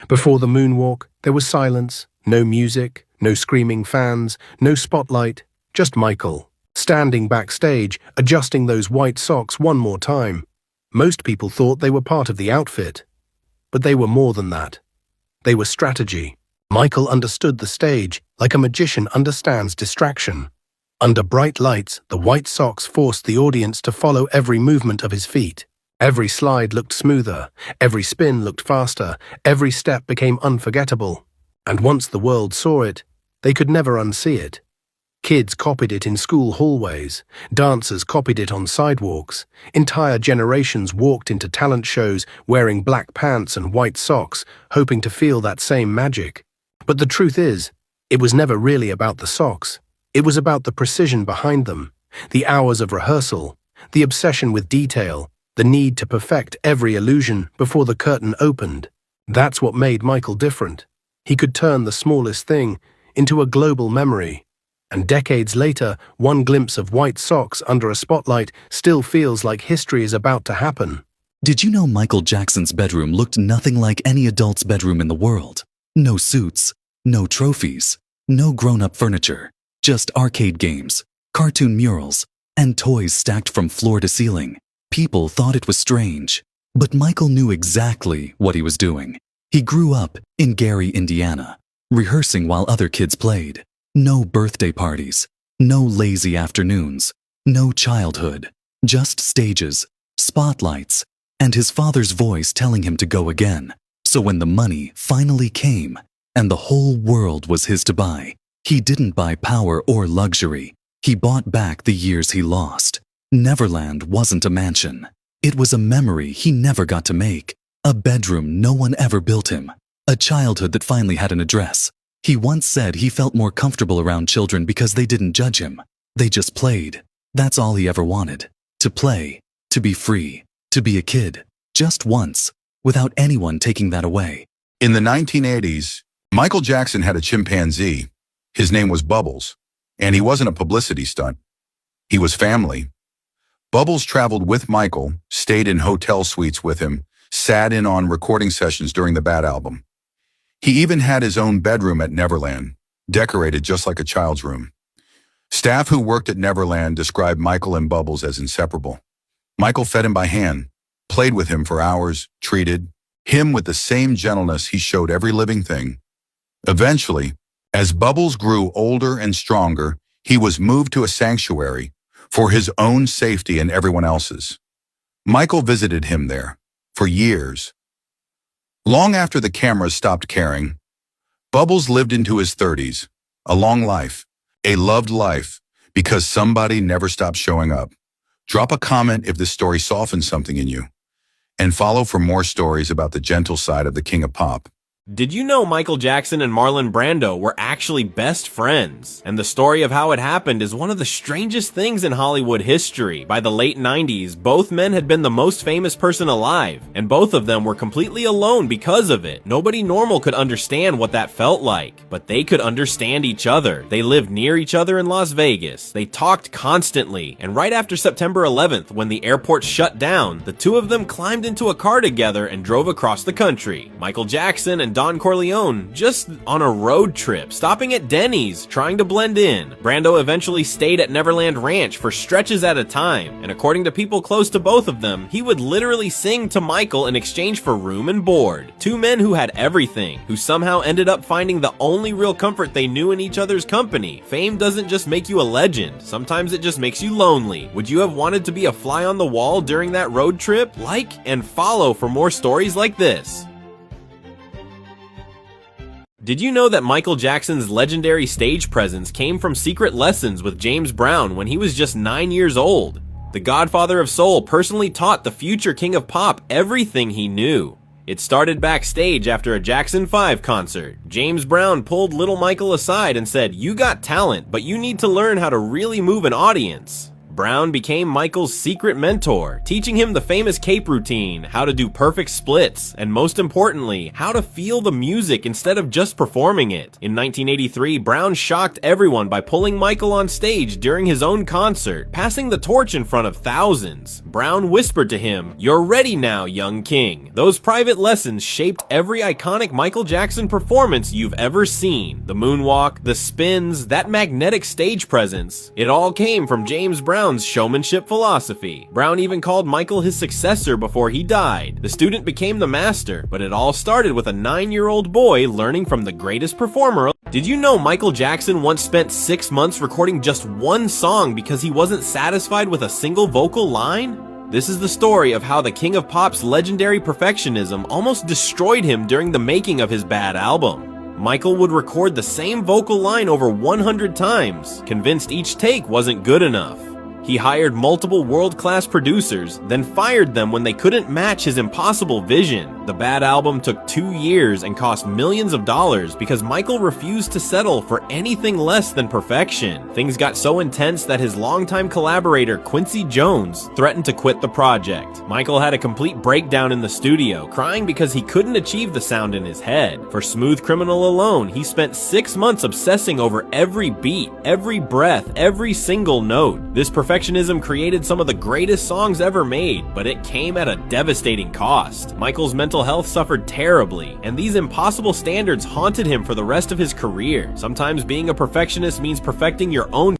Before the moonwalk, there was silence, no music, no screaming fans, no spotlight, just Michael, standing backstage, adjusting those white socks one more time. Most people thought they were part of the outfit, but they were more than that. They were strategy. Michael understood the stage like a magician understands distraction. Under bright lights, the white socks forced the audience to follow every movement of his feet. Every slide looked smoother, every spin looked faster, every step became unforgettable. And once the world saw it, they could never unsee it. Kids copied it in school hallways, dancers copied it on sidewalks, entire generations walked into talent shows wearing black pants and white socks, hoping to feel that same magic. But the truth is, it was never really about the socks. It was about the precision behind them, the hours of rehearsal, the obsession with detail, the need to perfect every illusion before the curtain opened. That's what made Michael different. He could turn the smallest thing into a global memory. And decades later, one glimpse of white socks under a spotlight still feels like history is about to happen. Did you know Michael Jackson's bedroom looked nothing like any adult's bedroom in the world? No suits, no trophies, no grown-up furniture, just arcade games, cartoon murals, and toys stacked from floor to ceiling. People thought it was strange, but Michael knew exactly what he was doing. He grew up in Gary, Indiana, rehearsing while other kids played. No birthday parties, no lazy afternoons, no childhood, just stages, spotlights, and his father's voice telling him to go again. So when the money finally came, and the whole world was his to buy, he didn't buy power or luxury. He bought back the years he lost. Neverland wasn't a mansion. It was a memory he never got to make, a bedroom no one ever built him, a childhood that finally had an address. He once said he felt more comfortable around children because they didn't judge him. They just played. That's all he ever wanted. To play, to be free, to be a kid, just once, without anyone taking that away. In the 1980s, Michael Jackson had a chimpanzee. His name was Bubbles, and he wasn't a publicity stunt. He was family. Bubbles traveled with Michael, stayed in hotel suites with him, sat in on recording sessions during the Bad album. He even had his own bedroom at Neverland, decorated just like a child's room. Staff who worked at Neverland described Michael and Bubbles as inseparable. Michael fed him by hand, played with him for hours, treated him with the same gentleness he showed every living thing. Eventually, as Bubbles grew older and stronger, he was moved to a sanctuary for his own safety and everyone else's. Michael visited him there for years. Long after the cameras stopped caring, Bubbles lived into his 30s, a long life, a loved life, because somebody never stopped showing up. Drop a comment if this story softens something in you, and follow for more stories about the gentle side of the King of Pop. Did you know Michael Jackson and Marlon Brando were actually best friends? And the story of how it happened is one of the strangest things in Hollywood history. By the late 90s, both men had been the most famous person alive, and both of them were completely alone because of it. Nobody normal could understand what that felt like, but they could understand each other. They lived near each other in Las Vegas. They talked constantly, and right after September 11th, when the airport shut down, the two of them climbed into a car together and drove across the country. Michael Jackson and Don Corleone just on a road trip, stopping at Denny's, trying to blend in. Brando eventually stayed at Neverland Ranch for stretches at a time, and according to people close to both of them, he would literally sing to Michael in exchange for room and board. Two men who had everything, who somehow ended up finding the only real comfort they knew in each other's company. Fame doesn't just make you a legend, sometimes it just makes you lonely. Would you have wanted to be a fly on the wall during that road trip? Like and follow for more stories like this. Did you know that Michael Jackson's legendary stage presence came from secret lessons with James Brown when he was just 9 years old? The Godfather of Soul personally taught the future King of Pop everything he knew. It started backstage after a Jackson 5 concert. James Brown pulled little Michael aside and said, "You got talent, but you need to learn how to really move an audience." Brown became Michael's secret mentor, teaching him the famous cape routine, how to do perfect splits, and most importantly, how to feel the music instead of just performing it. In 1983, Brown shocked everyone by pulling Michael on stage during his own concert, passing the torch in front of thousands. Brown whispered to him, "You're ready now, young king." Those private lessons shaped every iconic Michael Jackson performance you've ever seen. The moonwalk, the spins, that magnetic stage presence. It all came from James Brown's showmanship philosophy. Brown even called Michael his successor before he died. The student became the master, but it all started with a 9-year-old boy learning from the greatest performer. Did you know Michael Jackson once spent 6 months recording just one song because he wasn't satisfied with a single vocal line? This is the story of how the King of Pop's legendary perfectionism almost destroyed him during the making of his Bad album. Michael would record the same vocal line over 100 times, convinced each take wasn't good enough. He hired multiple world-class producers, then fired them when they couldn't match his impossible vision. The Bad album took 2 years and cost millions of dollars because Michael refused to settle for anything less than perfection. Things got so intense that his longtime collaborator Quincy Jones threatened to quit the project. Michael had a complete breakdown in the studio, crying because he couldn't achieve the sound in his head. For Smooth Criminal alone, he spent 6 months obsessing over every beat, every breath, every single note. This perfectionism created some of the greatest songs ever made, but it came at a devastating cost. Michael's mental health suffered terribly, and these impossible standards haunted him for the rest of his career. Sometimes being a perfectionist means perfecting your own